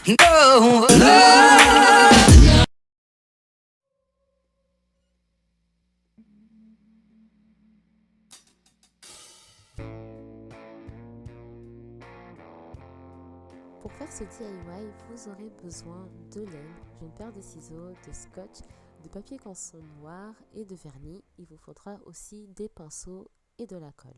Pour faire ce DIY, vous aurez besoin de laine, d'une paire de ciseaux, de scotch, de papier canson noir et de vernis. Il vous faudra aussi des pinceaux et de la colle.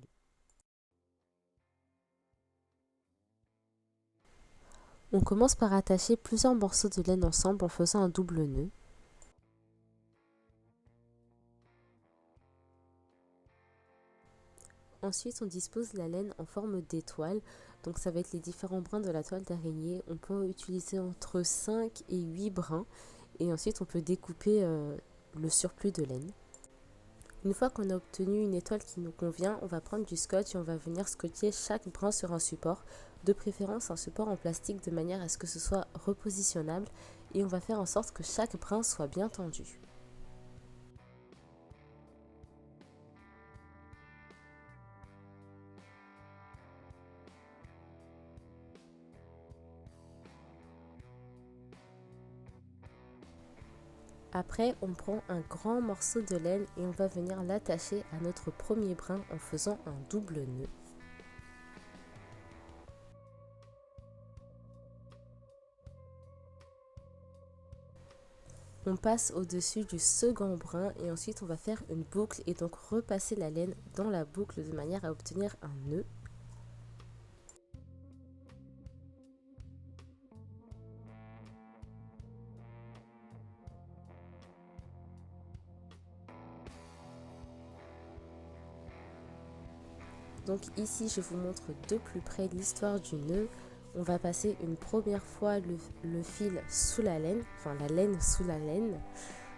On commence par attacher plusieurs morceaux de laine ensemble en faisant un double nœud. Ensuite, on dispose la laine en forme d'étoile, donc ça va être les différents brins de la toile d'araignée. On peut utiliser entre 5 et 8 brins et ensuite on peut découper le surplus de laine. Une fois qu'on a obtenu une étoile qui nous convient, on va prendre du scotch et on va venir scotcher chaque brin sur un support, de préférence un support en plastique de manière à ce que ce soit repositionnable et on va faire en sorte que chaque brin soit bien tendu. Après, on prend un grand morceau de laine et on va venir l'attacher à notre premier brin en faisant un double nœud. On passe au-dessus du second brin et ensuite on va faire une boucle et donc repasser la laine dans la boucle de manière à obtenir un nœud. Donc ici je vous montre de plus près l'histoire du nœud. On va passer une première fois le fil sous la laine, enfin la laine sous la laine.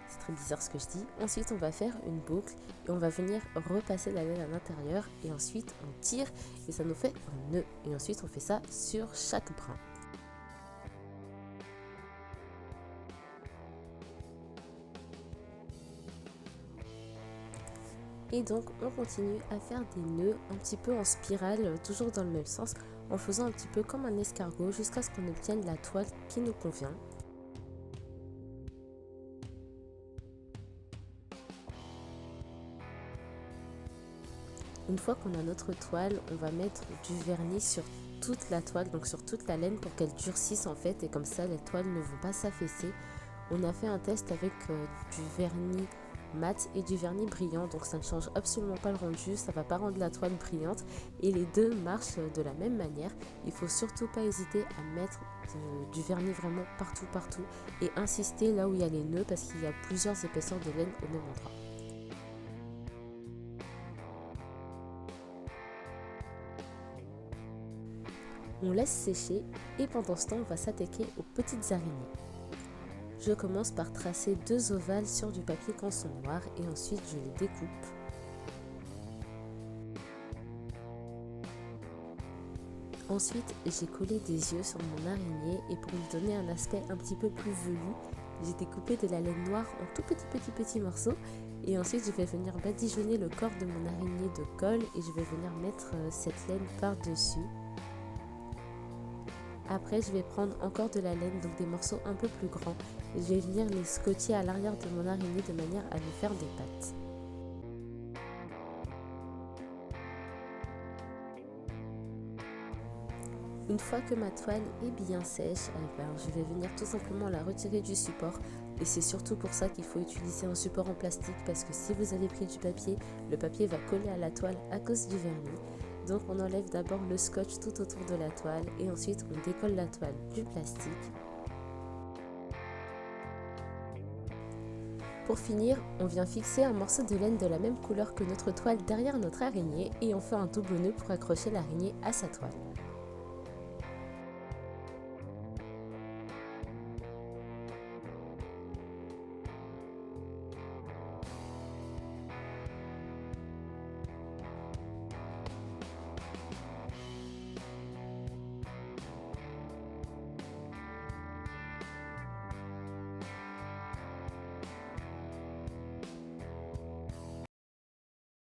C'est très bizarre ce que je dis. Ensuite on va faire une boucle et on va venir repasser la laine à l'intérieur et ensuite on tire et ça nous fait un nœud. Et ensuite on fait ça sur chaque brin. Et donc on continue à faire des nœuds un petit peu en spirale, toujours dans le même sens, en faisant un petit peu comme un escargot jusqu'à ce qu'on obtienne la toile qui nous convient. Une fois qu'on a notre toile, on va mettre du vernis sur toute la toile, donc sur toute la laine pour qu'elle durcisse en fait et comme ça les toiles ne vont pas s'affaisser. On a fait un test avec du vernis mat et du vernis brillant, donc ça ne change absolument pas le rendu, ça va pas rendre la toile brillante et les deux marchent de la même manière. Il faut surtout pas hésiter à mettre du vernis vraiment partout et insister là où il y a les nœuds parce qu'il y a plusieurs épaisseurs de laine au même endroit. On laisse sécher et pendant ce temps on va s'attaquer aux petites araignées. Je commence par tracer deux ovales sur du papier canson noir et ensuite je les découpe. Ensuite j'ai collé des yeux sur mon araignée et pour lui donner un aspect un petit peu plus velu, j'ai découpé de la laine noire en tout petits morceaux et ensuite je vais venir badigeonner le corps de mon araignée de colle et je vais venir mettre cette laine par dessus. Après je vais prendre encore de la laine, donc des morceaux un peu plus grands et je vais venir les scotcher à l'arrière de mon araignée de manière à lui faire des pattes. Une fois que ma toile est bien sèche, je vais venir tout simplement la retirer du support et c'est surtout pour ça qu'il faut utiliser un support en plastique parce que si vous avez pris du papier, le papier va coller à la toile à cause du vernis. Donc on enlève d'abord le scotch tout autour de la toile et ensuite on décolle la toile du plastique. Pour finir, on vient fixer un morceau de laine de la même couleur que notre toile derrière notre araignée et on fait un double nœud pour accrocher l'araignée à sa toile.